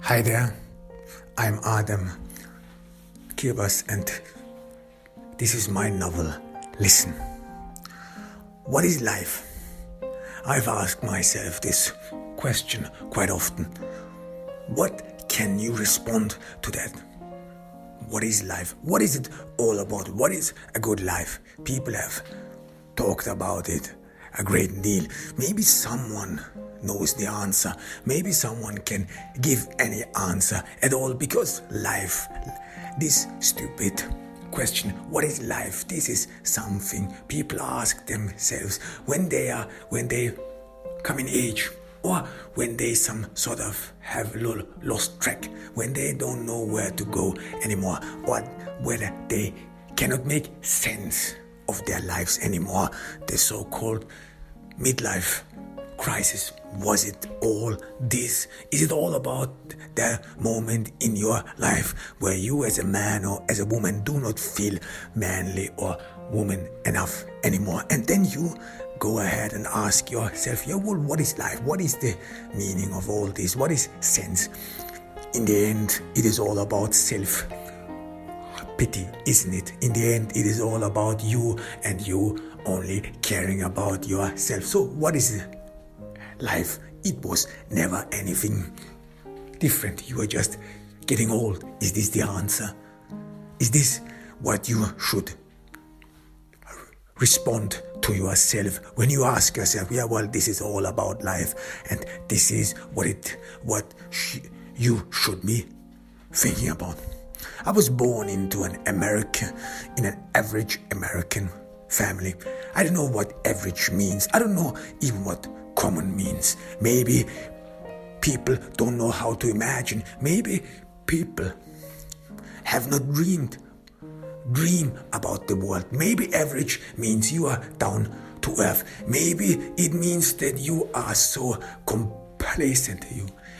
Hi there, I'm Adam Kirbas and this is my novel, Listen. What is life? I've asked myself this question quite often. What can you respond to that? What is life? What is it all about? What is a good life? People have talked about it a great deal. Maybe someone knows the answer. Maybe someone can give any answer at all, because life, this stupid question, what is life? This is something people ask themselves when they come in age, or when they some sort of have lost track, when they don't know where to go anymore, or whether they cannot make sense of their lives anymore. The so-called midlife crisis. Was it all this? Is it all about the moment in your life where you as a man or as a woman do not feel manly or woman enough anymore? And then you go ahead and ask yourself, what is life? What is the meaning of all this? What is sense? In the end, it is all about self-pity, isn't it? In the end, it is all about you and you only caring about yourself. So what is life? It was never anything different. You are just getting old. Is this the answer? Is this what you should respond to yourself when you ask yourself, this is all about life, and this is what you should be thinking about? I was born into an average American family. I don't know what average means. I don't know even what common means. Maybe people don't know how to imagine. Maybe people have not dream about the world. Maybe average means you are down to earth. Maybe it means that you are so complacent.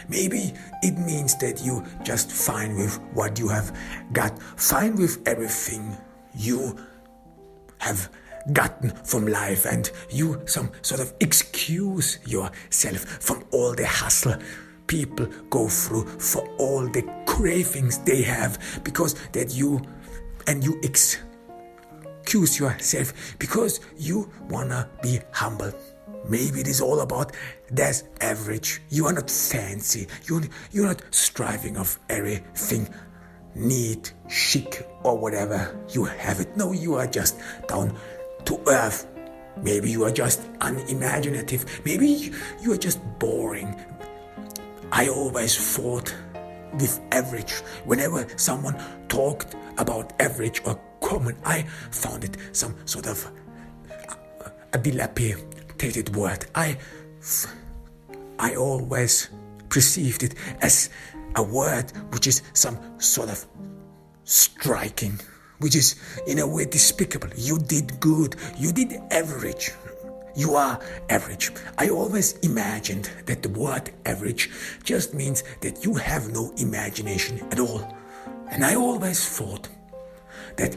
Maybe it means that you just fine with what you have got, fine with everything you have gotten from life, and you some sort of excuse yourself from all the hustle people go through, for all the cravings they have, because that you excuse yourself because you wanna be humble. Maybe it is all about that's average. You are not fancy. You're not striving of everything neat, chic, or whatever you have it. No, you are just down to earth. Maybe you are just unimaginative. Maybe you are just boring. I always thought with average, whenever someone talked about average or common, I found it some sort of a dilapidated word. I always perceived it as a word which is some sort of striking, which is in a way despicable. You did good. You did average. You are average. I always imagined that the word average just means that you have no imagination at all. And I always thought that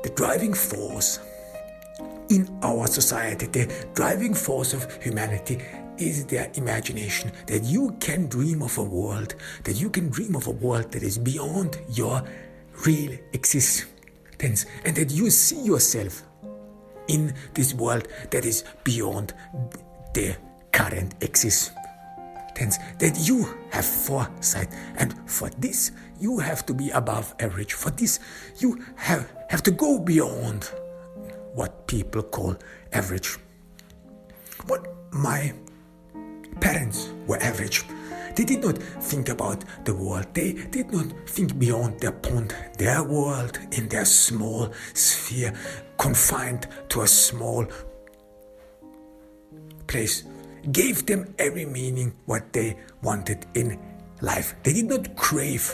the driving force in our society, the driving force of humanity, is their imagination. That you can dream of a world, that is beyond your real existence, and that you see yourself in this world that is beyond the current existence. That you have foresight, and for this you have to be above average. For this you have to go beyond what people call average. What my parents were average. They did not think about the world. They did not think beyond their pond. Their world in their small sphere, confined to a small place, gave them every meaning what they wanted in life. They did not crave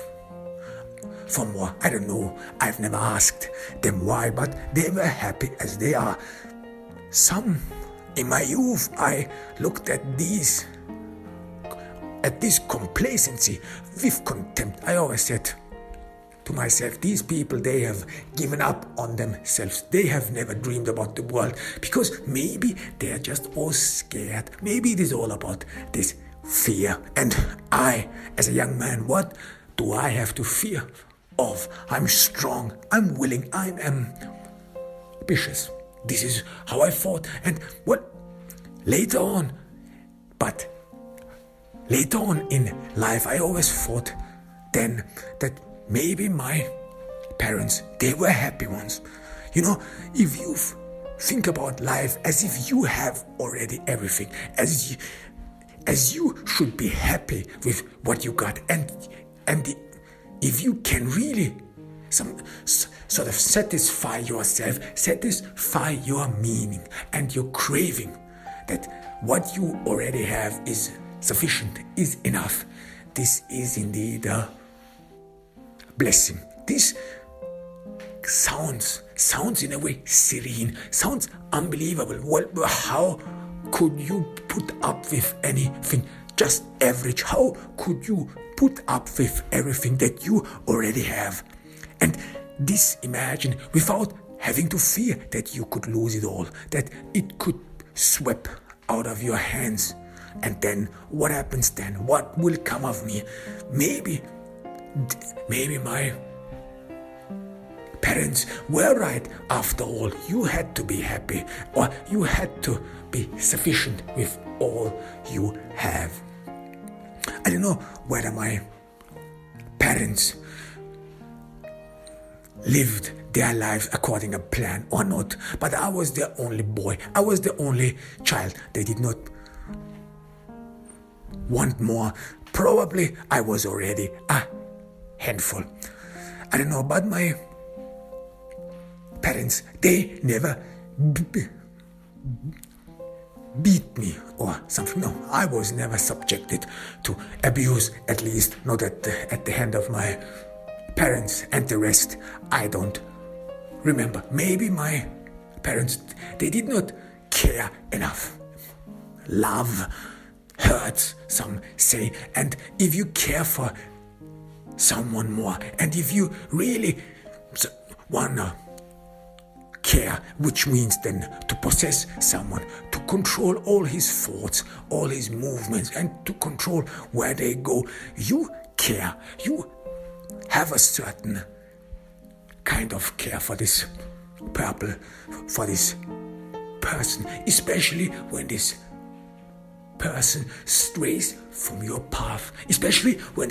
for more. I don't know. I've never asked them why, but they were happy as they are. In my youth, I looked at this complacency with contempt. I always said to myself, these people, they have given up on themselves. They have never dreamed about the world, because maybe they are just all scared. Maybe it is all about this fear. And I, as a young man, what do I have to fear of? I'm strong, I'm willing, I am ambitious. This is how I thought. And later on in life, I always thought then that maybe my parents, they were happy ones. If you think about life as if you have already everything, as you should be happy with what you got, and if you can really sort of satisfy yourself, satisfy your meaning and your craving, that what you already have is sufficient, is enough. This is indeed a blessing. This sounds in a way serene, sounds unbelievable. Well, how could you put up with anything just average? How could you put up with everything that you already have? And this, imagine, without having to fear that you could lose it all, that it could sweep out of your hands. And then what happens then? What will come of me? Maybe my parents were right after all. You had to be happy, or you had to be sufficient with all you have. I don't know whether my parents lived their lives according to plan or not, but I was the only boy. I was the only child. They did not want more. Probably I was already a handful. I don't know, but my parents, they never beat me or something. No, I was never subjected to abuse, at least not at the hand of my parents, and the rest I don't remember. Maybe my parents, they did not care enough. Love hurts, some say, and if you care for someone more, and if you really wanna care, which means then to possess someone, to control all his thoughts, all his movements, and to control where they go, you care, you have a certain kind of care for this person, especially when this person strays from your path, especially when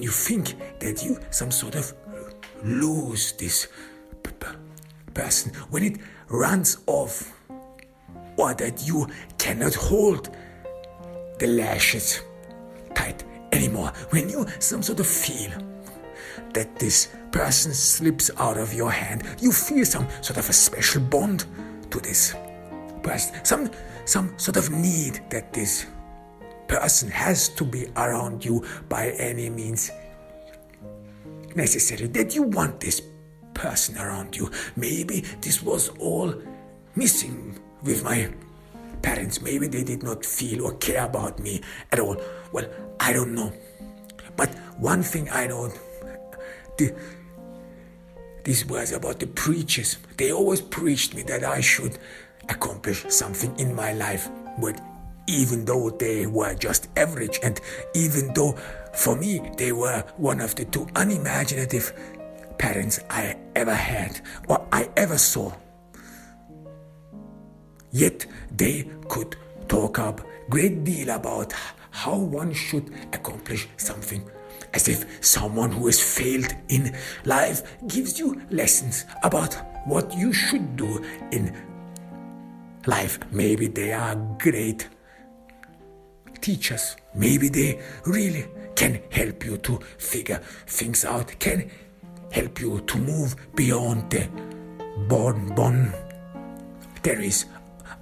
you think that you some sort of lose this person, when it runs off, or that you cannot hold the lashes tight anymore, when you some sort of feel that this person slips out of your hand, you feel some sort of a special bond to this person, some sort of need that this person has to be around you by any means necessary, that you want this person around you. Maybe this was all missing with my parents. Maybe they did not feel or care about me at all. Well, I don't know. But one thing I know, this was about the preachers. They always preached me that I should accomplish something in my life. But even though they were just average, and even though for me they were one of the two unimaginative parents I ever had or I ever saw, yet they could talk a great deal about how one should accomplish something, as if someone who has failed in life gives you lessons about what you should do in life. Maybe they are great teachers. Maybe they really can help you to figure things out, can help you to move beyond the boundaries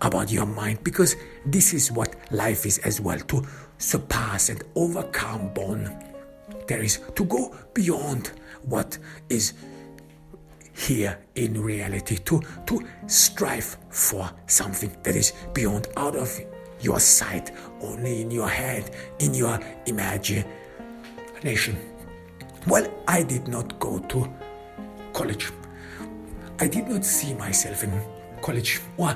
about your mind, because this is what life is as well, to surpass and overcome boundaries, to go beyond what is here in reality, to strive for something that is beyond, out of your sight, only in your head, in your imagination. Well, I did not go to college. I did not see myself in college. Or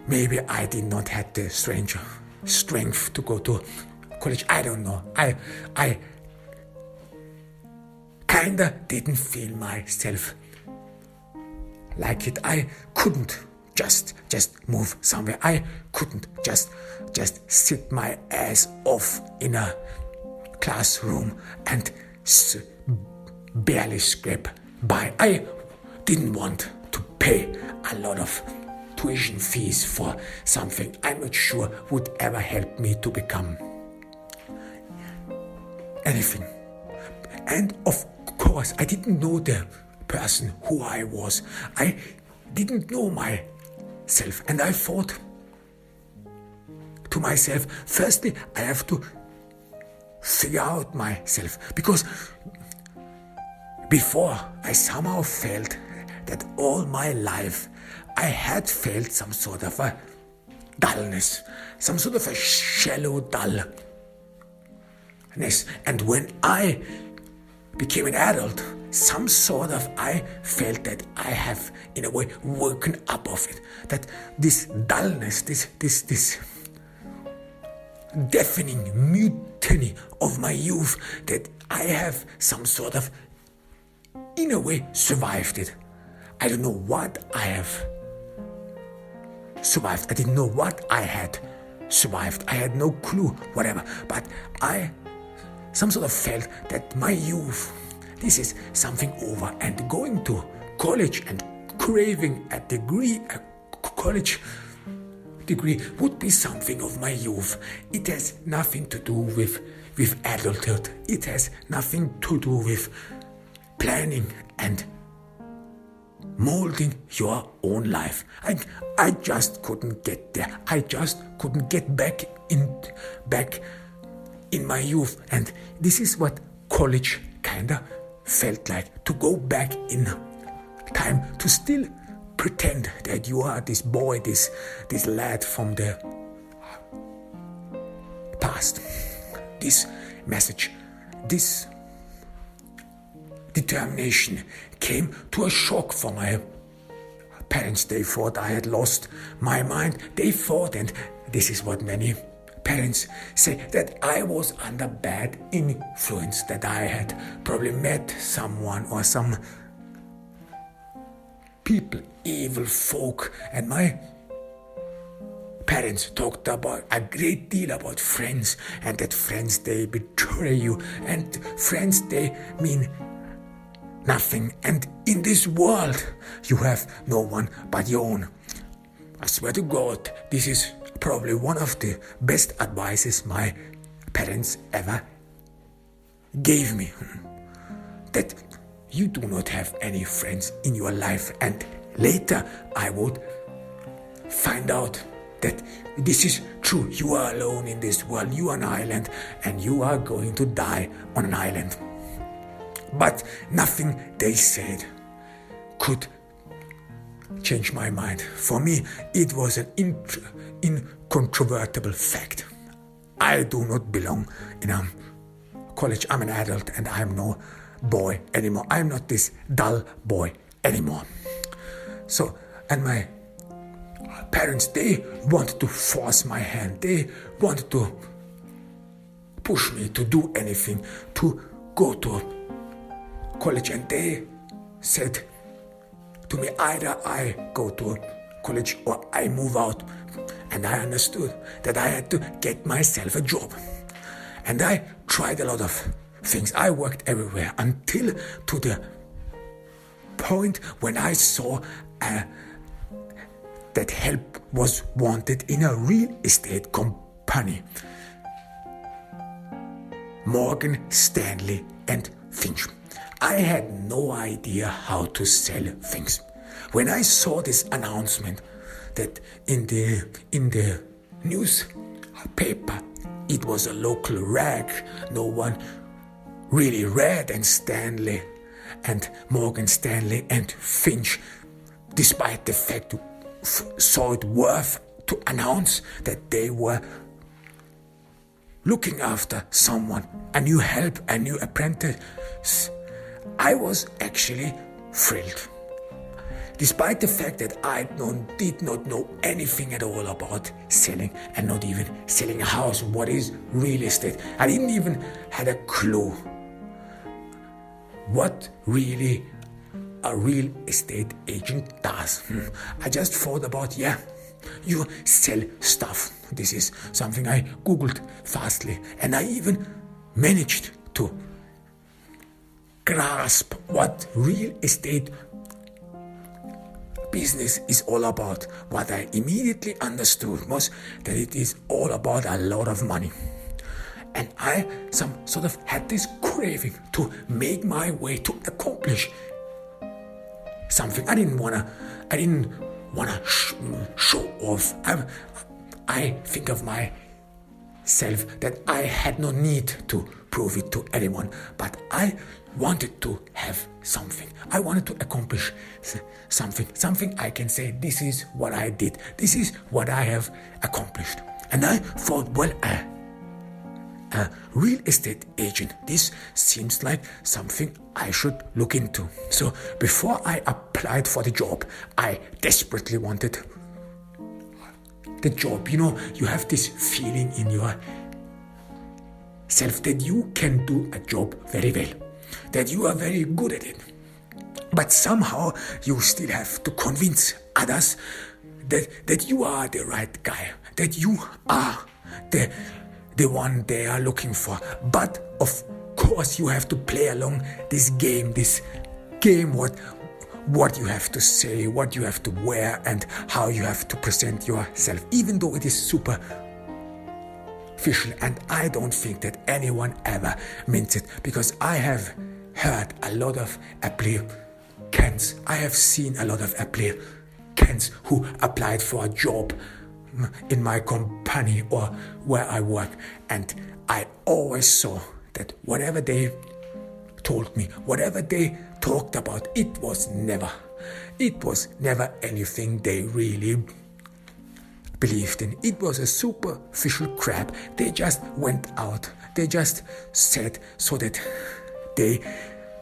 maybe I did not have the strength to go to college. I don't know. I kinda didn't feel myself like it. I couldn't just move somewhere. I couldn't just sit my ass off in a classroom and barely scrape by. I didn't want to pay a lot of tuition fees for something I'm not sure would ever help me to become anything. And of course, I didn't know the person who I was. I didn't know myself, and I thought to myself, firstly, I have to figure out myself, because before I somehow felt that all my life I had felt some sort of a dullness, some sort of a shallow dullness. And when I became an adult, I felt that I have in a way woken up of it, that this dullness, this deafening mutiny of my youth, that I have some sort of in a way survived it. I don't know what I have survived. I didn't know what I had survived. I had no clue, whatever. But I some sort of felt that my youth, this is something over, and going to college and craving a college degree would be something of my youth. It has nothing to do with adulthood. It has nothing to do with planning and molding your own life. I just couldn't get there. I just couldn't get back in my youth, and this is what college kinda felt like, to go back in time, to still pretend that you are this boy, this lad from the past. This message, this determination came to a shock for my parents. They thought I had lost my mind. They thought, and this is what many parents say, that I was under bad influence, that I had probably met someone or some people, evil folk. And my parents talked about a great deal about friends, and that friends, they betray you, and friends, they mean nothing, and in this world you have no one but your own. I swear to God, this is probably one of the best advices my parents ever gave me, that you do not have any friends in your life. And later I would find out that this is true. You are alone in this world. You are an island, and you are going to die on an island. But nothing they said could change my mind. For me, it was an incontrovertible fact. I do not belong in a college. I'm an adult, and I'm no boy anymore. I'm not this dull boy anymore. So, and my parents, they wanted to force my hand. They wanted to push me to do anything, to go to college, and they said to me, either I go to college or I move out. And I understood that I had to get myself a job. And I tried a lot of things. I worked everywhere until to the point when I saw that help was wanted in a real estate company. Morgan, Stanley and Finch. I had no idea how to sell things. When I saw this announcement that in the newspaper, it was a local rag, no one really read, and Stanley and Morgan Stanley and Finch, despite the fact, saw it worth to announce that they were looking after someone, a new help, a new apprentice. I was actually thrilled. Despite the fact that I did not know anything at all about selling and not even selling a house, what is real estate. I didn't even had a clue what really a real estate agent does. I just thought about, you sell stuff. This is something I googled fastly, and I even managed to grasp what real estate business is all about. What I immediately understood was that it is all about a lot of money. And I sort of had this craving to make my way to accomplish something. I didn't wanna show off. I think of myself that I had no need to prove it to anyone, but I wanted to have something. I wanted to accomplish something I can say, this is what I did. This is what I have accomplished. And I thought, well, a real estate agent, this seems like something I should look into. So before I applied for the job, I desperately wanted the job. You have this feeling in yourself that you can do a job very well, that you are very good at it. But somehow you still have to convince others that you are the right guy, that you are the one they are looking for. But of course you have to play along this game, what you have to say, what you have to wear, and how you have to present yourself, even though it is super official. And I don't think that anyone ever means it, because I have heard a lot of applicants. I have seen a lot of applicants who applied for a job in my company or where I work, and I always saw that whatever they told me, whatever they talked about, it was never anything they really believed in. It was a superficial crap. They just went out. They just said so that they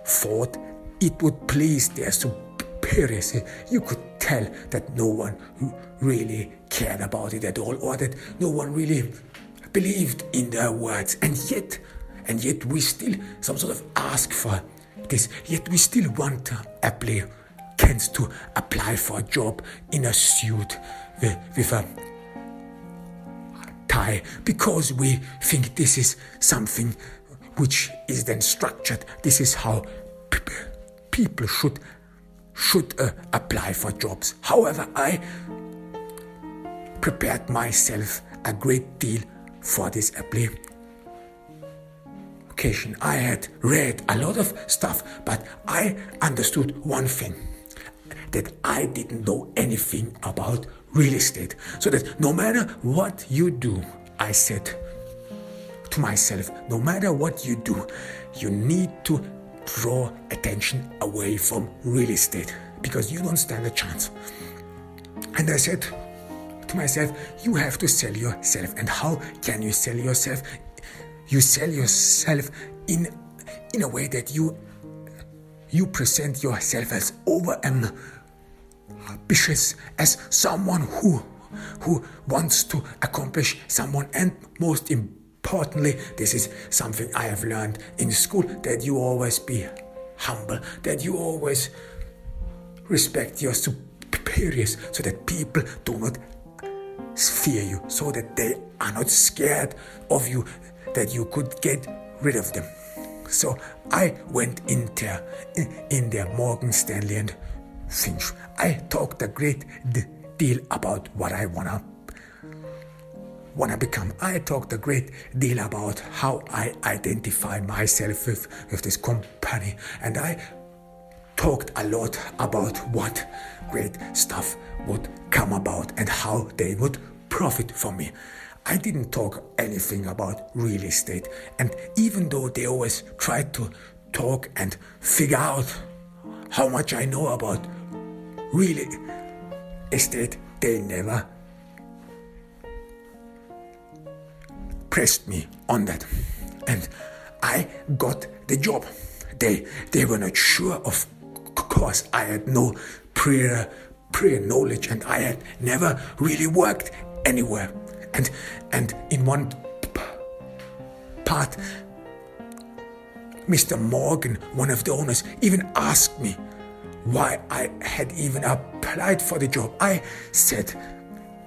thought it would please their superiors. You could tell that no one really cared about it at all, or that no one really believed in their words. And yet we still some sort of ask for this. Yet we still want applicants to apply for a job in a suit with a tie, because we think this is something which is then structured. This is how people should apply for jobs. However, I prepared myself a great deal for this application. I had read a lot of stuff, but I understood one thing, that I didn't know anything about real estate. So that no matter what you do, I said to myself, no matter what you do, you need to draw attention away from real estate, because you don't stand a chance. And I said to myself, you have to sell yourself. And how can you sell yourself? You sell yourself in a way that you present yourself as over ambitious, as someone who wants to accomplish someone. And most importantly, this is something I have learned in school, that you always be humble, that you always respect your superiors, so that people do not fear you, so that they are not scared of you, that you could get rid of them. So I went in there, Morgan Stanley and Finch. I talked a great deal about what I wanna become. I talked a great deal about how I identify myself with this company, and I talked a lot about what great stuff would come about and how they would profit from me. I didn't talk anything about real estate, and even though they always tried to talk and figure out how much I know about real estate, they never pressed me on that. And I got the job. They were not sure, of course. I had no prior knowledge, and I had never really worked anywhere. And in one part, Mr. Morgan, one of the owners, even asked me why I had even applied for the job. I said,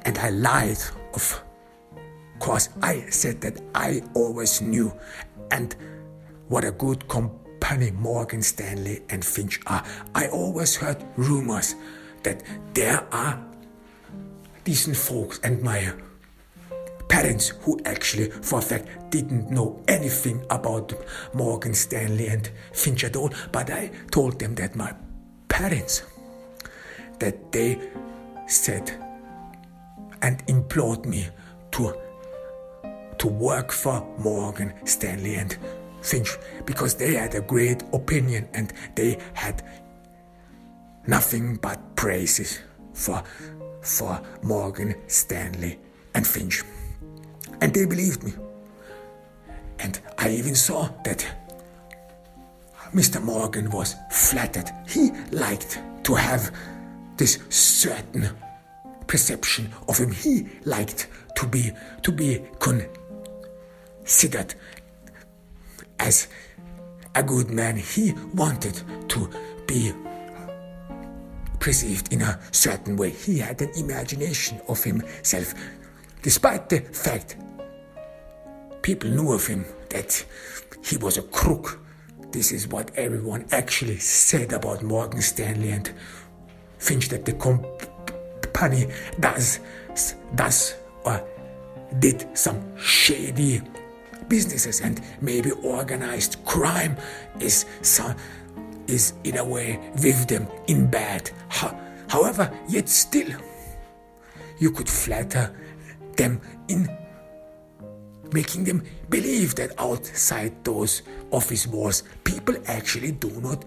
and I lied, of course, I said that I always knew, and what a good company Morgan Stanley and Finch are. I always heard rumors that there are decent folks, and my parents, who actually for a fact didn't know anything about Morgan Stanley and Finch at all, but I told them that my parents, that they said and implored me to work for Morgan Stanley and Finch, because they had a great opinion and they had nothing but praises for Morgan Stanley and Finch. And they believed me. And I even saw that Mr. Morgan was flattered. He liked to have this certain perception of him. He liked to be considered as a good man. He wanted to be perceived in a certain way. He had an imagination of himself, despite the fact people knew of him that he was a crook. This is what everyone actually said about Morgan Stanley and Finch, that the company does or did some shady businesses, and maybe organized crime is in a way with them in bad. However, yet still you could flatter them in making them believe that outside those office walls, people actually do not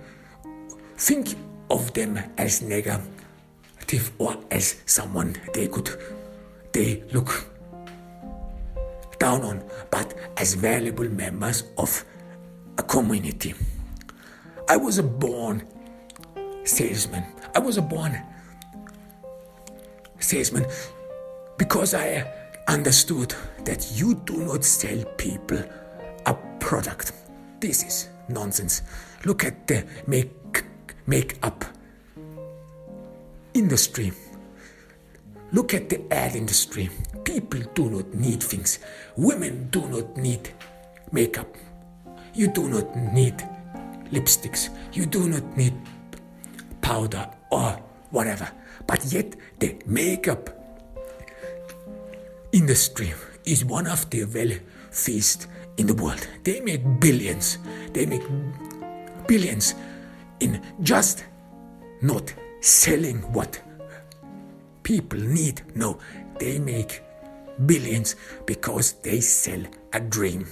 think of them as negative or as someone they look down on, but as valuable members of a community. I was a born salesman. I was a born salesman because I understood that you do not sell people a product. This is nonsense. Look at the make-up industry. Look at the ad industry. People do not need things. Women do not need makeup. You do not need lipsticks. You do not need powder or whatever. But yet the makeup industry is one of the wealthiest in the world. They make billions. They make billions in just not selling what people need. No, they make billions because they sell a dream.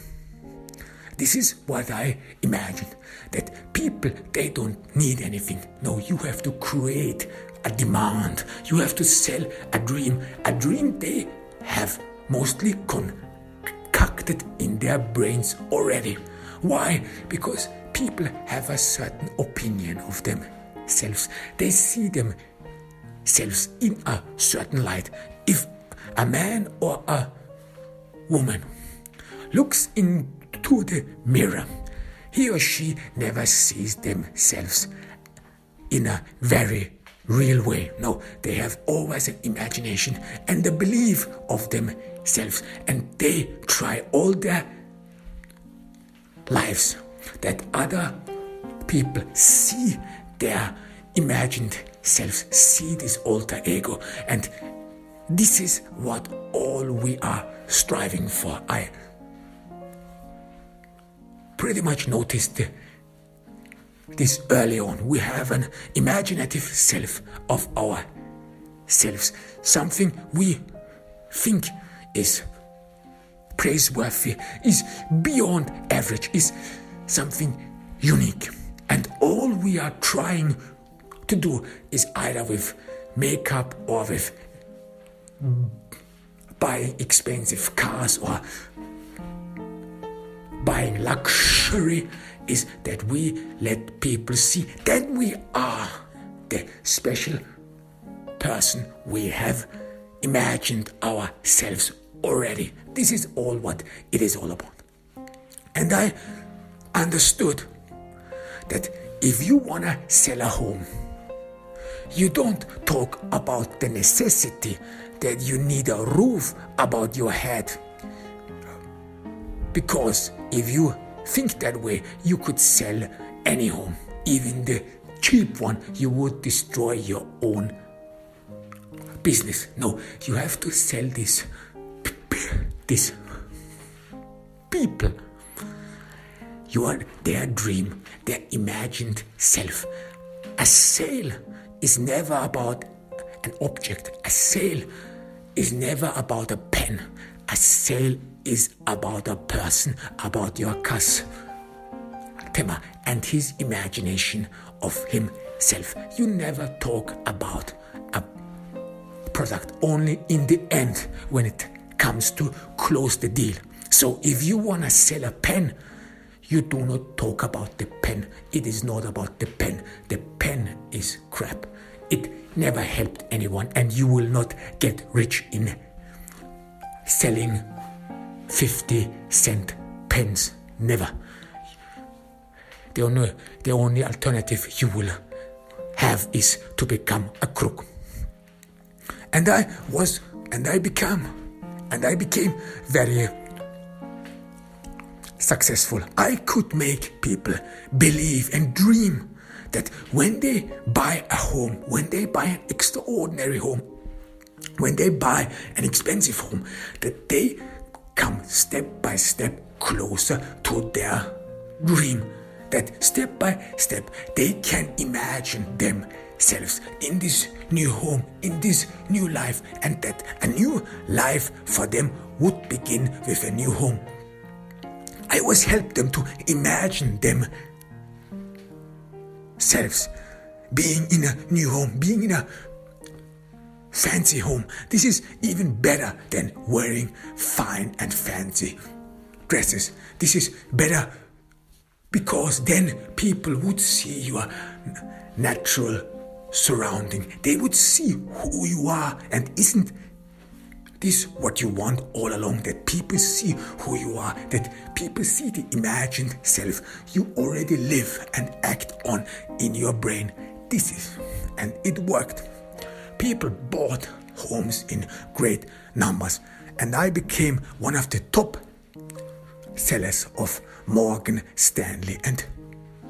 This is what I imagine, that people, they don't need anything. No, you have to create a demand. You have to sell a dream they have mostly concocted in their brains already. Why? Because people have a certain opinion of themselves. They see themselves in a certain light. If a man or a woman looks into the mirror, he or she never sees themselves in a very real way. No, they have always an imagination and the belief of themselves, and they try all their lives that other people see their imagined selves, see this alter ego, and this is what all we are striving for. I pretty much noticed this early on. We have an imaginative self of ourselves, something we think is praiseworthy, is beyond average, is something unique. And all we are trying to do is either with makeup or with buying expensive cars or buying luxury, is that we let people see that we are the special person we have imagined ourselves already. This is all what it is all about. And I understood that if you want to sell a home, you don't talk about the necessity that you need a roof above your head. Because if you think that way, you could sell any home, even the cheap one. You would destroy your own business. No, you have to sell this people. You are their dream, their imagined self. A sale is never about an object. A sale is never about a pen. A sale is about a person, about your customer and his imagination of himself. You never talk about a product, only in the end when it comes to close the deal. So if you want to sell a pen, you do not talk about the pen. It is not about the pen. The pen is crap. It never helped anyone, and you will not get rich in selling 50-cent pens. Never. The only alternative you will have is to become a crook. And I became very successful. I could make people believe and dream that when they buy a home, when they buy an extraordinary home, when they buy an expensive home, that they come step by step closer to their dream. That step by step they can imagine themselves in this new home, in this new life, and that a new life for them would begin with a new home. I always help them to imagine themselves being in a new home, being in a fancy home. This is even better than wearing fine and fancy dresses. This is better because then people would see your natural surrounding. They would see who you are. And isn't this what you want all along? That people see who you are, that people see the imagined self you already live and act on in your brain. This is, and it worked. People bought homes in great numbers, and I became one of the top sellers of Morgan Stanley and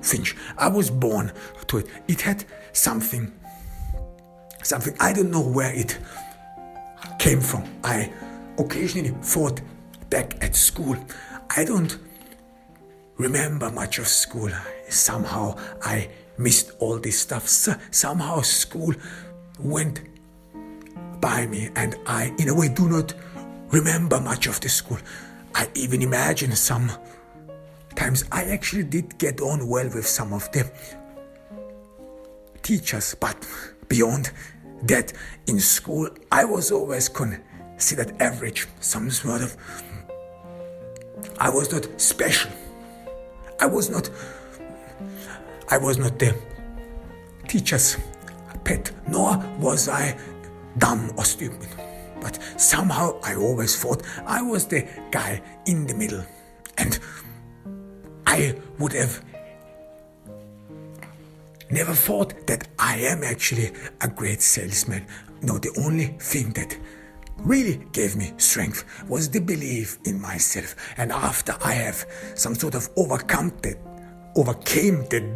Finch. I was born to it. It had something, I don't know where it came from. I occasionally fought back at school. I don't remember much of school. Somehow I missed all this stuff. Somehow school went by me, and I, in a way, do not remember much of the school. I even imagine sometimes I actually did get on well with some of the teachers, but beyond that, in school, I was always considered average, some sort of. I was not special. I was not the teacher's pet, nor was I dumb or stupid. But somehow I always thought I was the guy in the middle, and I would have never thought that I am actually a great salesman. No, the only thing that really gave me strength was the belief in myself. And after I have some sort of overcame the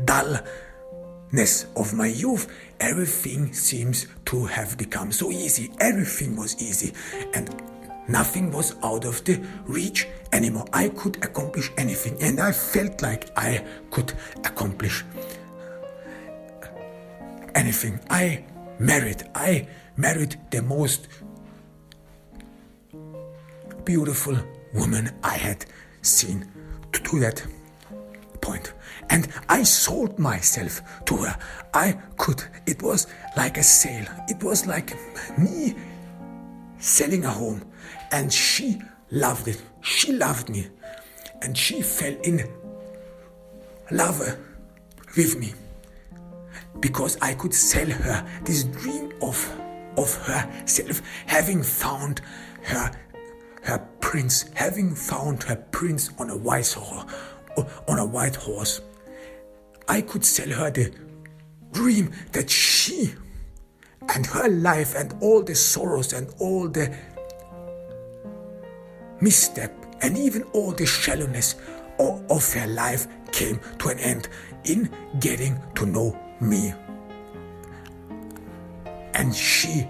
dullness of my youth, everything seems to have become so easy. Everything was easy, and nothing was out of the reach anymore. I could accomplish anything, and I felt like I could accomplish anything. I married the most beautiful woman I had seen to that point, and I sold myself to her. It was like a sale. It was like me selling a home, and she loved it. She loved me, and she fell in love with me. because I could sell her this dream of herself, having found her prince, on a white horse. I could sell her the dream that she and her life and all the sorrows and all the misstep and even all the shallowness of her life came to an end in getting to know me. And she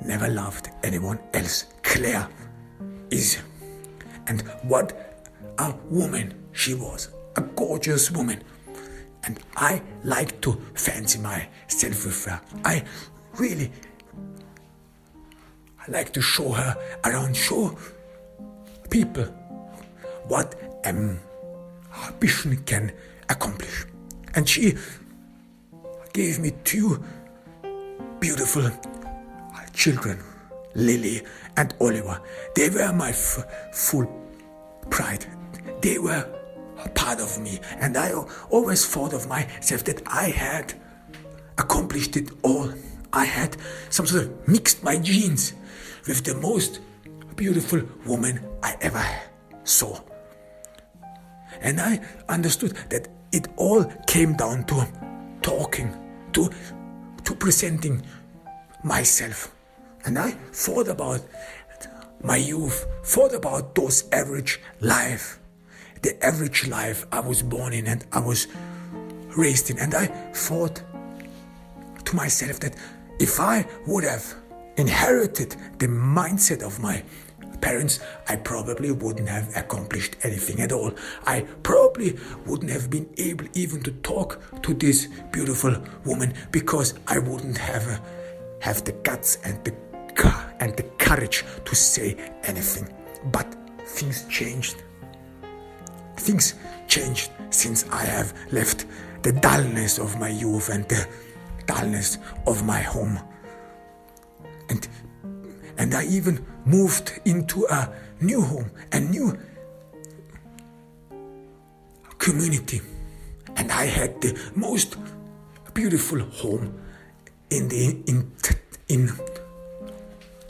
never loved anyone else. Claire is. And what a woman she was. A gorgeous woman. And I like to fancy myself with her. I like to show her around, show people what ambition can accomplish. And she gave me 2 beautiful children, Lily and Oliver. They were my full pride. They were a part of me, and I always thought of myself that I had accomplished it all. I had some sort of mixed my genes with the most beautiful woman I ever saw. And I understood that it all came down to talking, to presenting myself. And I thought about my youth, thought about those the average life I was born in and I was raised in. And I thought to myself that if I would have inherited the mindset of my parents, I probably wouldn't have accomplished anything at all. I probably wouldn't have been able even to talk to this beautiful woman, because I wouldn't have the guts and the courage to say anything. But things changed. Things changed since I have left the dullness of my youth and the dullness of my home. And I even moved into a new home, a new community. And I had the most beautiful home in the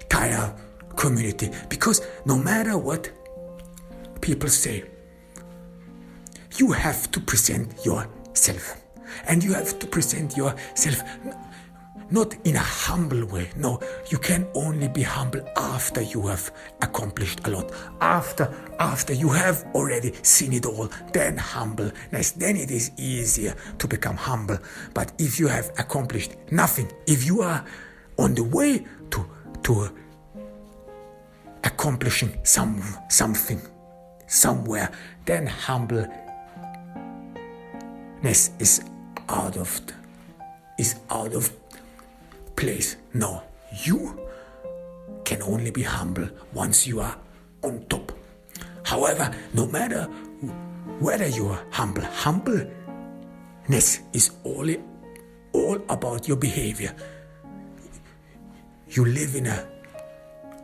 entire community. Because no matter what people say, you have to present yourself. And you have to present yourself not in a humble way. No, you can only be humble after you have accomplished a lot. After you have already seen it all, then humbleness. Then it is easier to become humble. But if you have accomplished nothing, if you are on the way to accomplishing something somewhere, then humbleness is out of place. No, you can only be humble once you are on top. However, no matter whether you are humble, humbleness is all about your behavior. You live in a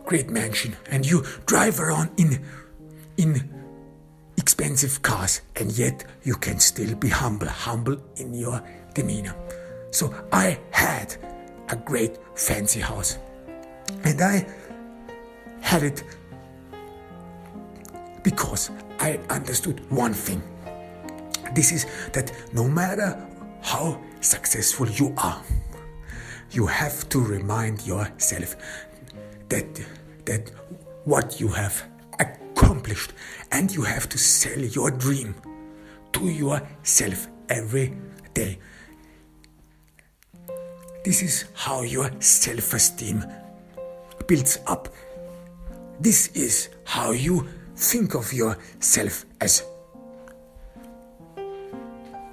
great mansion and you drive around in expensive cars, and yet you can still be humble in your demeanor. So I had a great fancy house, and I had it because I understood one thing. This is that no matter how successful you are, you have to remind yourself that what you have accomplished, and you have to sell your dream to yourself every day. This is how your self-esteem builds up. This is how you think of yourself as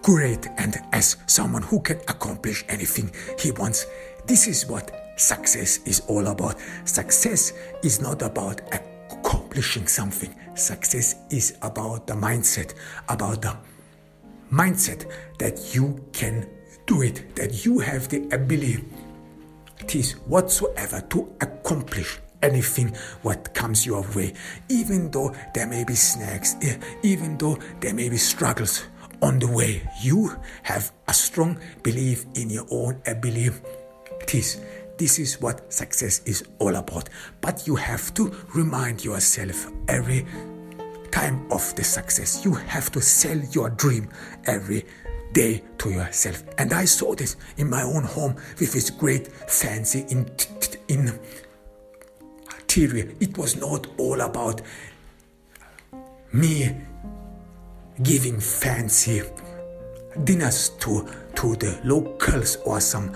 great and as someone who can accomplish anything he wants. This is what success is all about. Success is not about accomplishing something. Success is about the mindset, that you can do it, that you have the abilities whatsoever to accomplish anything what comes your way, even though there may be snags, even though there may be struggles on the way. You have a strong belief in your own abilities. This is what success is all about. But you have to remind yourself every time of the success. You have to sell your dream every day to yourself. And I saw this in my own home with this great fancy interior. It was not all about me giving fancy dinners to the locals or some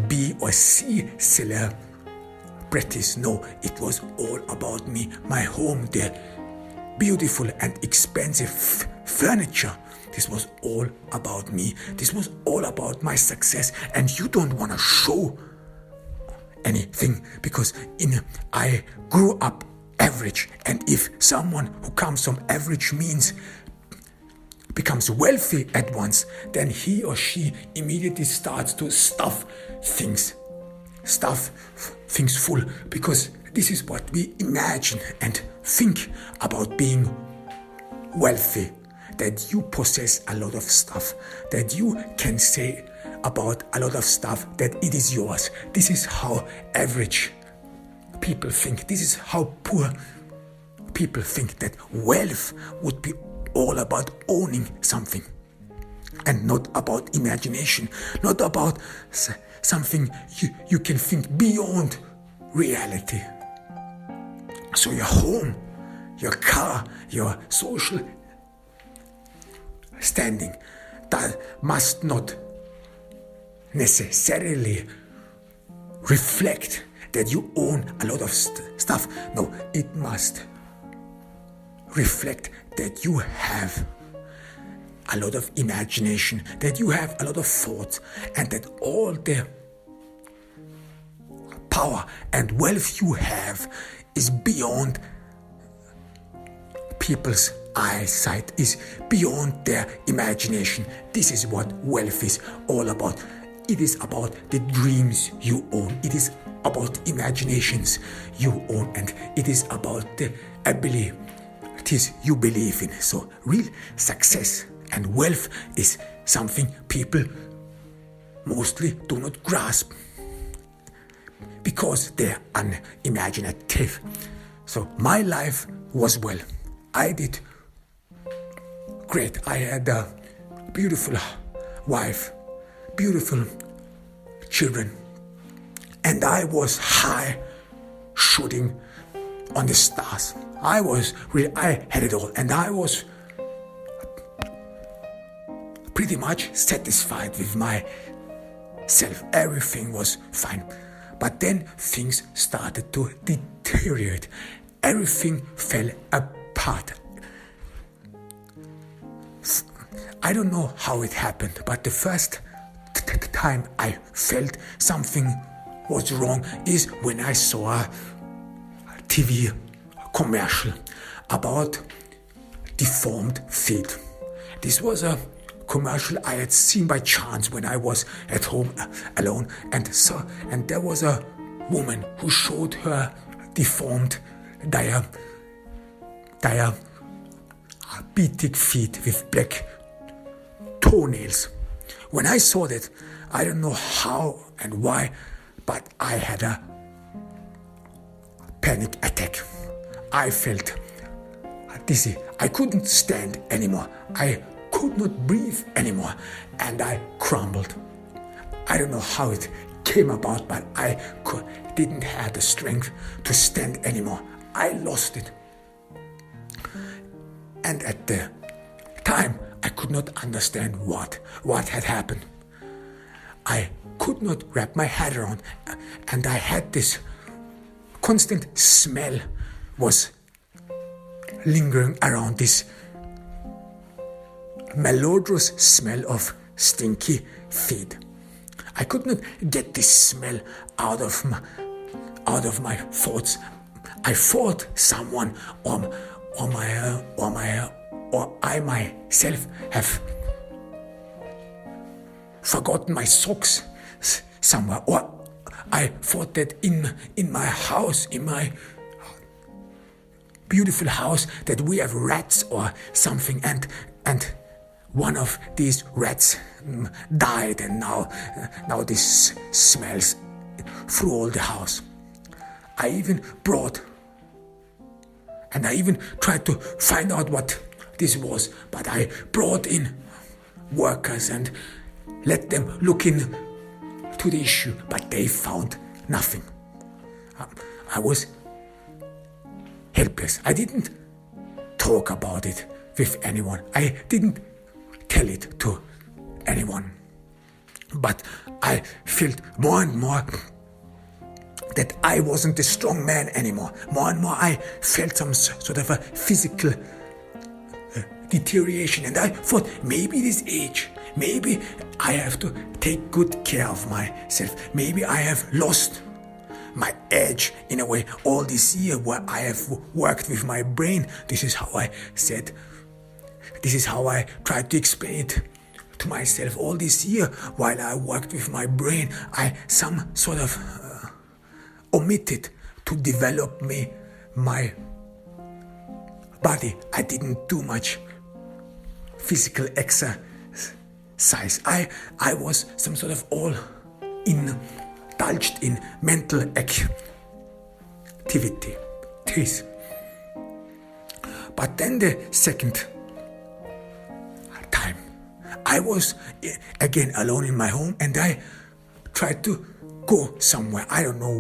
B or C celebrities. No, it was all about me, my home, the beautiful and expensive furniture. This was all about me. This was all about my success. And you don't want to show anything because I grew up average. And if someone who comes from average means becomes wealthy at once, then he or she immediately starts to stuff things full, because this is what we imagine and think about being wealthy, that you possess a lot of stuff, that you can say about a lot of stuff that it is yours. This is how average people think. This is how poor people think, that wealth would be all about owning something and not about imagination, not about something you can think beyond reality. So your home, your car, your social standing, that must not necessarily reflect that you own a lot of stuff. No, it must reflect that you have a lot of imagination, that you have a lot of thoughts, and that all the power and wealth you have is beyond people's eyesight, is beyond their imagination. This is what wealth is all about. It is about the dreams you own. It is about imaginations you own, and it is about the abilities you believe in. So real success and wealth is something people mostly do not grasp because they're unimaginative. So my life was well. I did great. I had a beautiful wife, beautiful children, and I was high shooting on the stars. I had it all, and I was pretty much satisfied with myself. Everything was fine. But then things started to deteriorate. Everything fell apart. I don't know how it happened, but the first time I felt something was wrong is when I saw a TV commercial about deformed feet. This was a commercial I had seen by chance when I was at home alone, and there was a woman who showed her deformed diabetic feet with black toenails. When I saw that, I don't know how and why, but I had a panic attack. I felt dizzy. I couldn't stand anymore. I could not breathe anymore, and I crumbled. I don't know how it came about, but I didn't have the strength to stand anymore. I lost it. And at the time, I could not understand what had happened. I could not wrap my head around, and I had this constant smell was lingering around, this malodorous smell of stinky feet. I could not get this smell out of my thoughts. I thought someone or I myself have forgotten my socks somewhere, or I thought that in my house, in my beautiful house that we have rats or something, and one of these rats died, and now this smells through all the house. I even tried to find out what this was, but I brought in workers and let them look into the issue, but they found nothing. I was helpless. I didn't talk about it with anyone. I didn't tell it to anyone. But I felt more and more that I wasn't a strong man anymore. More and more I felt some sort of a physical deterioration, and I thought, maybe this age, maybe I have to take good care of myself. Maybe I have lost my edge in a way all this year where I have worked with my brain. This is how I said, this is how I tried to explain it to myself all this year. While I worked with my brain, I some sort of omitted to develop my body. I didn't do much physical exercise. I was some sort of all indulged in mental activities. But then the second time, I was again alone in my home, and I tried to go somewhere. I don't know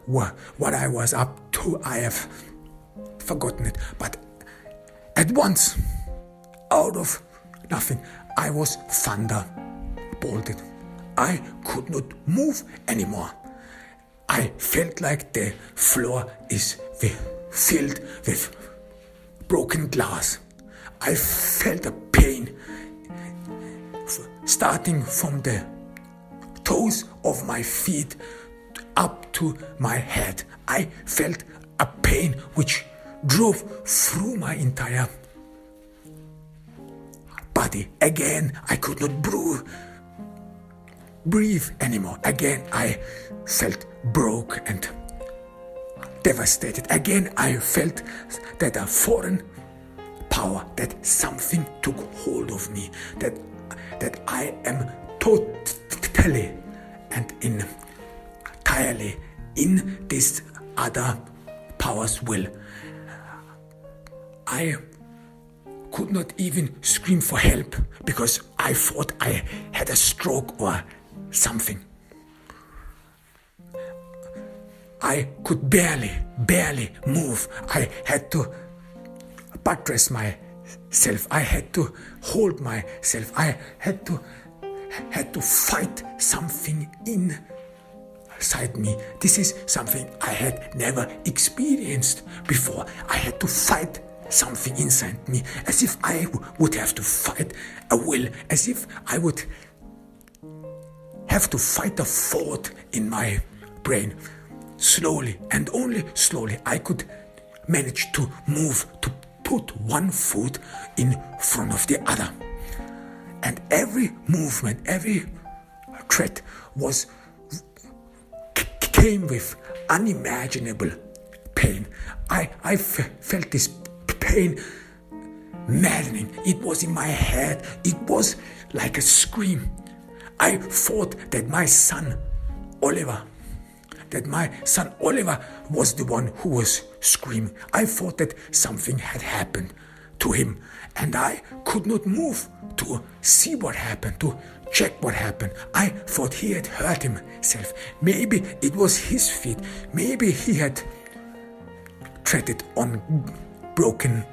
what I was up to. I have forgotten it. But at once, out of nothing, I was thunderbolted. I could not move anymore. I felt like the floor is filled with broken glass. I felt a pain starting from the toes of my feet up to my head. I felt a pain which drove through my entire body. Again, I could not breathe anymore. Again, I felt broke and devastated. Again, I felt that a foreign power, that something took hold of me, that I am totally and entirely in this other power's will. I could not even scream for help because I thought I had a stroke or something. I could barely move. I had to buttress myself. I had to hold myself. I had to fight something inside me. This is something I had never experienced before. I had to fight something inside me, as if I would have to fight a will, as if I would have to fight a thought in my brain. Slowly, and only slowly, I could manage to move, to put one foot in front of the other. And every movement, every tread came with unimaginable pain. I felt this pain maddening. It was in my head. It was like a scream. I thought that my son Oliver was the one who was screaming. I thought that something had happened to him, and I could not move to see what happened, to check what happened. I thought he had hurt himself. Maybe it was his feet. Maybe he had treaded on broken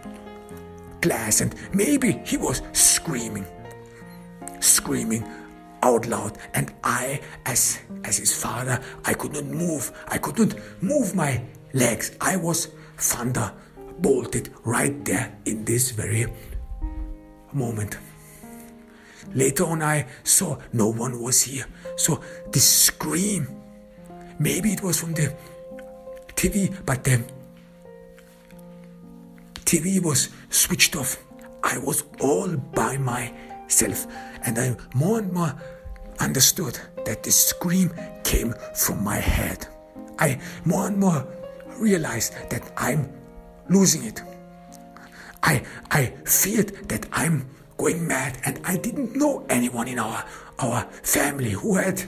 glass, and maybe he was screaming out loud, and I, as his father, I could not move. I could not move my legs. I was thunderbolted right there in this very moment. Later on, I saw no one was here. So this scream, maybe it was from the TV, but the TV was switched off. I was all by myself, and I more and more understood that the scream came from my head. I more and more realized that I'm losing it. I feared that I'm going mad, and I didn't know anyone in our family who had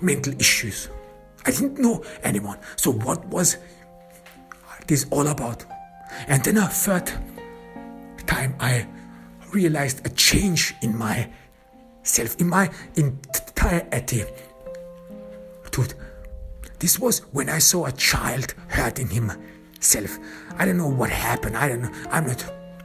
mental issues. I didn't know anyone. So what was this all about? And then a third time I realized a change in myself, in my entire attitude. This was when I saw a child hurting himself. I don't know what happened. I don't know. I'm not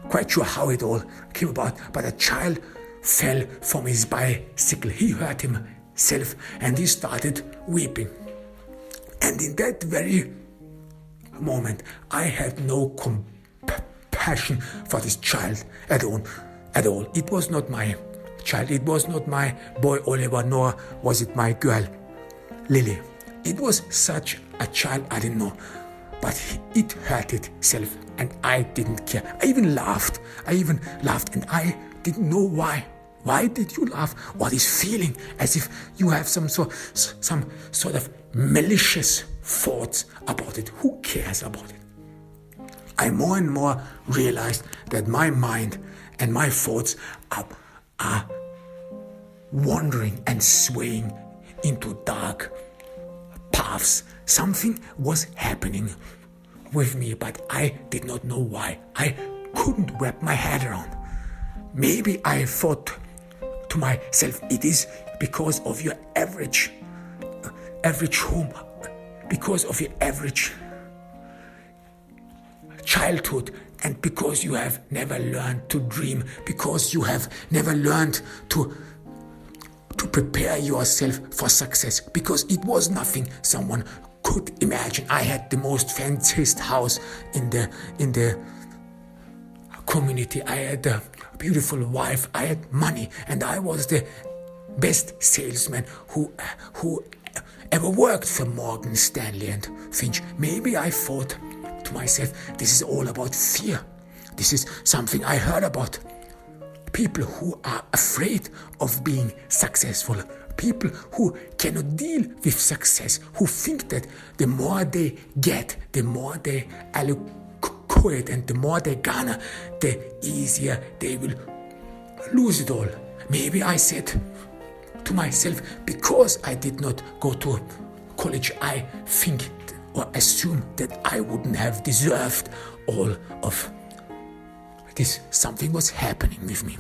quite sure how it all came about. But a child fell from his bicycle. He hurt himself and he started weeping. And in that very moment, I had no compassion for this child at all. It was not my child. It was not my boy Oliver, nor was it my girl Lily. It was such a child I didn't know, but it hurt itself, and I didn't care. I even laughed, and I didn't know why. Why did you laugh? What is feeling as if you have some sort of malicious thoughts about it? Who cares about it? I more and more realized that my mind and my thoughts are wandering and swaying into dark paths. Something was happening with me, but I did not know why. I couldn't wrap my head around. Maybe I thought to myself, it is because of your average home, because of your average childhood, and because you have never learned to dream, because you have never learned to prepare yourself for success, because it was nothing someone could imagine. I had the most fanciest house in the community. I had a beautiful wife. I had money, and I was the best salesman who ever worked for Morgan Stanley and Finch. Maybe I thought to myself, this is all about fear. This is something I heard about. People who are afraid of being successful, people who cannot deal with success, who think that the more they get, the more they allocate, and the more they garner, the easier they will lose it all. Maybe I said to myself, because I did not go to college, I think or assume that I wouldn't have deserved all of this. Something was happening with me.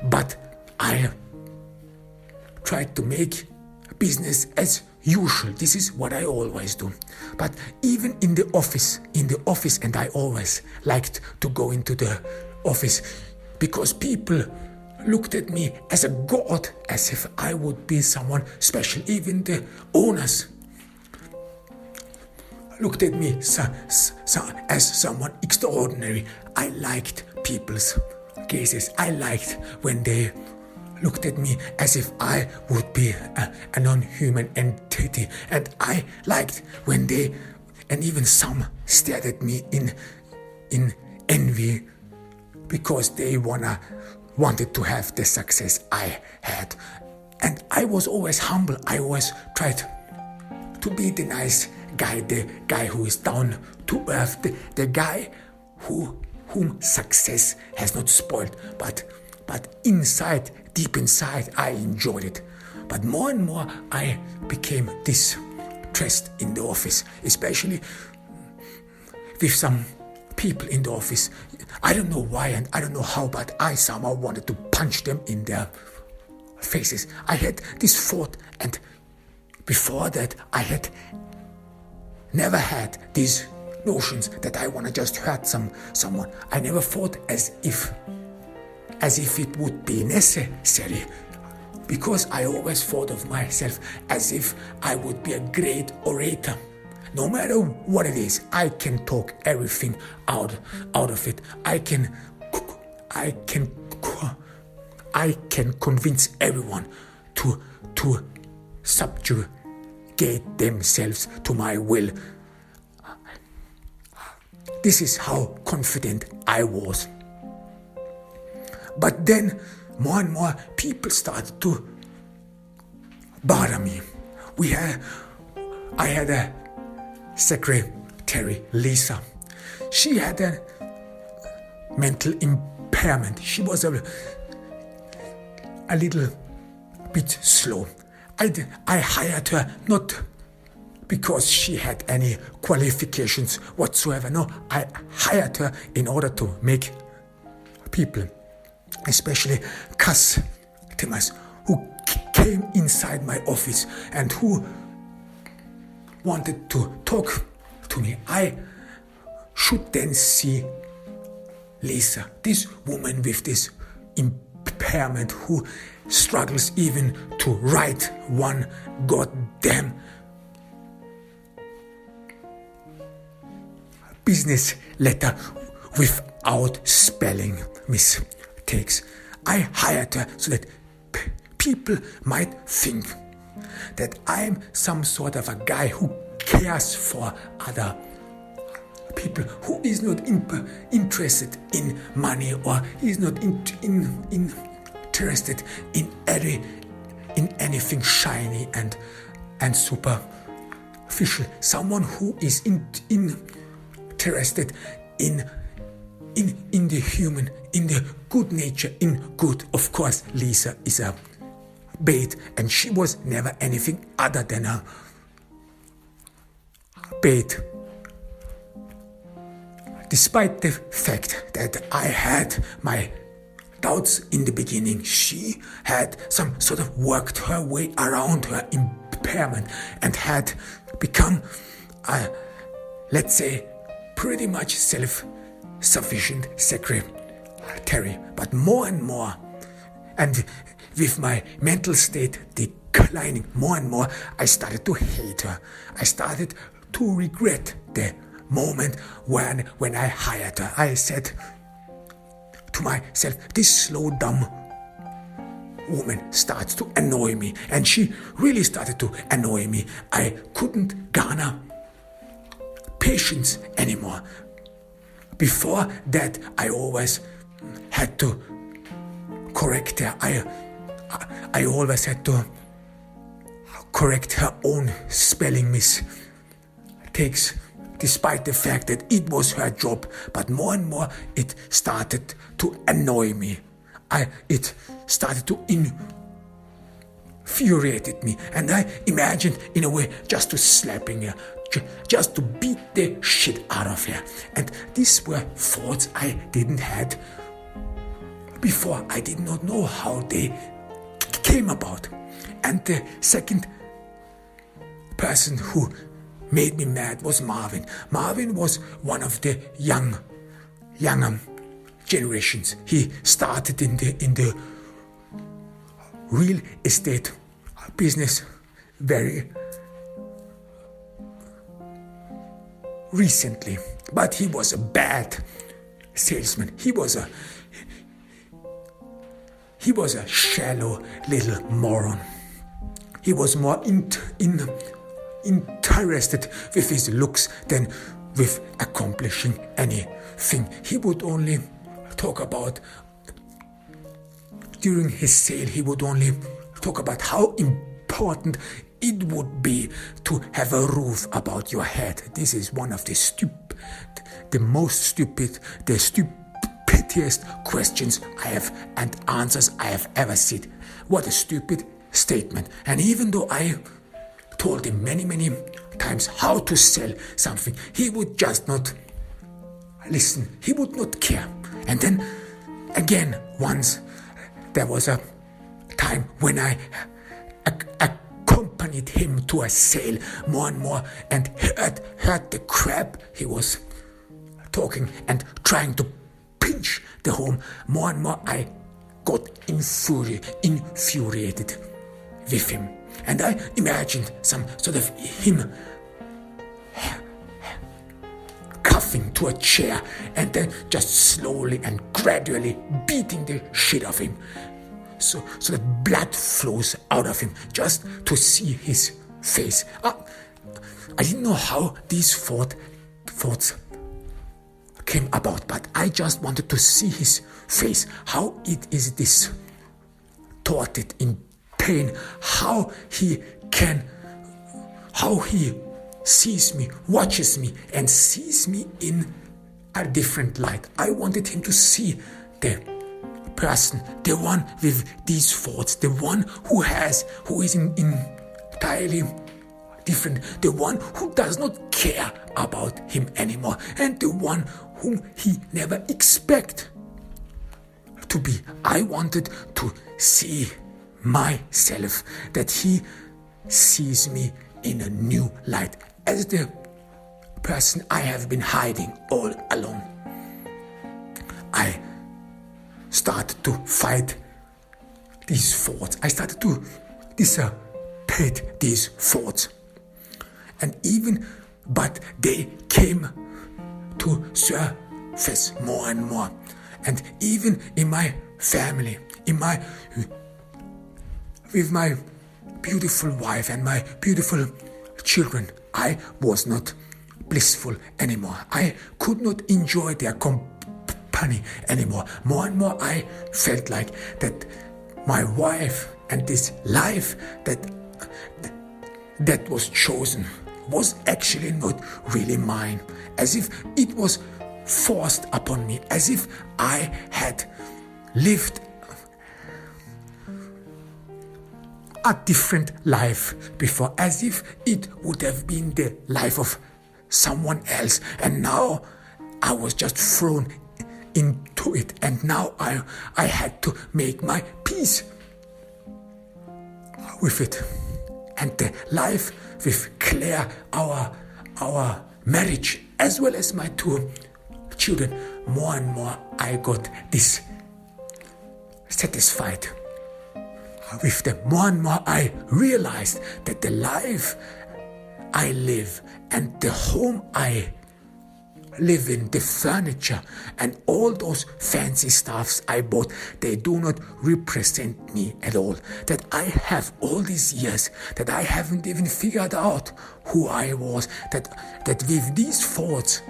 But I tried to make business as usual. This is what I always do. But even in the office, and I always liked to go into the office because people looked at me as a god, as if I would be someone special. Even the owners looked at me as someone extraordinary. I liked people's gazes. I liked when they looked at me as if I would be a non-human entity. And I liked when they, and even some, stared at me in envy because they wanted to have the success I had. And I was always humble. I always tried to be the nice guy, the guy who is down to earth, the guy whom success has not spoiled, but inside, deep inside, I enjoyed it. But more and more I became distressed in the office, especially with some people in the office. I don't know why and I don't know how, but I somehow wanted to punch them in their faces. I had this thought, and before that I had never had these notions that I want to just hurt someone. I never thought as if it would be necessary, because I always thought of myself as if I would be a great orator. No matter what it is, I can talk everything out of it. I can convince everyone to subjugate themselves to my will. This is how confident I was. But then more and more people started to bother me. I had a secretary Terry, Lisa. She had a mental impairment. She was a little bit slow. I hired her not because she had any qualifications whatsoever. No, I hired her in order to make people, especially customers who came inside my office and who wanted to talk to me, I should then see Lisa, this woman with this impairment who struggles even to write one goddamn business letter without spelling mistakes. I hired her so that people might think that I'm some sort of a guy who cares for other people, who is not interested in money, or is not interested in anything shiny and superficial. Someone who is interested in the human, in the good nature, in good. Of course, Lisa is a bait, and she was never anything other than a bait. Despite the fact that I had my doubts in the beginning, she had some sort of worked her way around her impairment and had become, let's say, pretty much self-sufficient secretary. But more and more, and with my mental state declining more and more, I started to hate her. I started to regret the moment when I hired her. I said to myself, this slow, dumb woman starts to annoy me. And she really started to annoy me. I couldn't garner patience anymore. Before that, I always had to correct her. I always had to correct her own spelling mistakes, despite the fact that it was her job. But more and more it started to annoy me. It started to infuriate me. And I imagined, in a way, just to slapping her, just to beat the shit out of her. And these were thoughts I didn't had before. I did not know how they came about. And the second person who made me mad was Marvin. Marvin was one of the younger generations. He started in the real estate business very recently, but he was a bad salesman. He was a shallow little moron. He was more interested with his looks than with accomplishing anything. He would only talk about, during his sale, he would only talk about how important it would be to have a roof about your head. This is one of the stupidest questions I have and answers I have ever seen. What a stupid statement. And even though I told him many times how to sell something, he would just not listen. He would not care. And then again, once there was a time when I accompanied him to a sale more and more, and heard the crap he was talking and trying to pinch the home. More and more I got infuriated with him. And I imagined some sort of him cuffing to a chair and then just slowly and gradually beating the shit of him, so that blood flows out of him just to see his face. I didn't know how these thoughts came about, but I just wanted to see his face, how it is distorted in pain, how he sees me, watches me, and sees me in a different light. I wanted him to see the person, the one with these thoughts, the one who is entirely different, the one who does not care about him anymore, and the one whom he never expect to be. I wanted to see myself, that he sees me in a new light, as the person I have been hiding all along. I started to fight these thoughts. I started to dissipate these thoughts. But they came to surface more and more. And even in my family, with my beautiful wife and my beautiful children, I was not blissful anymore. I could not enjoy their company anymore. More and more I felt like that my wife and this life that was chosen was actually not really mine, as if it was forced upon me, as if I had lived a different life before, as if it would have been the life of someone else, and now I was just thrown into it, and now I had to make my peace with it. And the life with Claire, our marriage, as well as my 2 children, more and more I got dissatisfied with them. More and more I realized that the life I live and the home I live in, the furniture and all those fancy stuffs I bought, they do not represent me at all. That I have all these years, that I haven't even figured out who I was, that with these thoughts,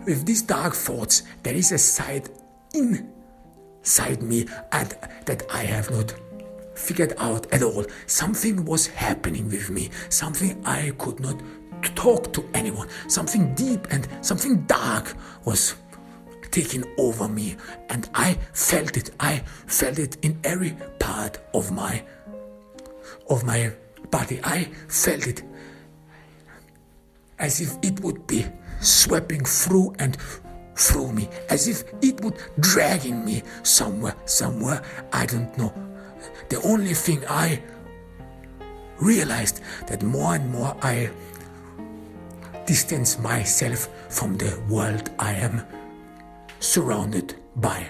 with these dark thoughts, there is a side inside me and that I have not figured out at all. Something was happening with me, something I could not talk to anyone, something deep and something dark was taking over me, and I felt it in every part of my body. I felt it as if it would be sweeping through and through me, as if it would dragging me somewhere, I don't know. The only thing I realized, that more and more I distance myself from the world I am surrounded by.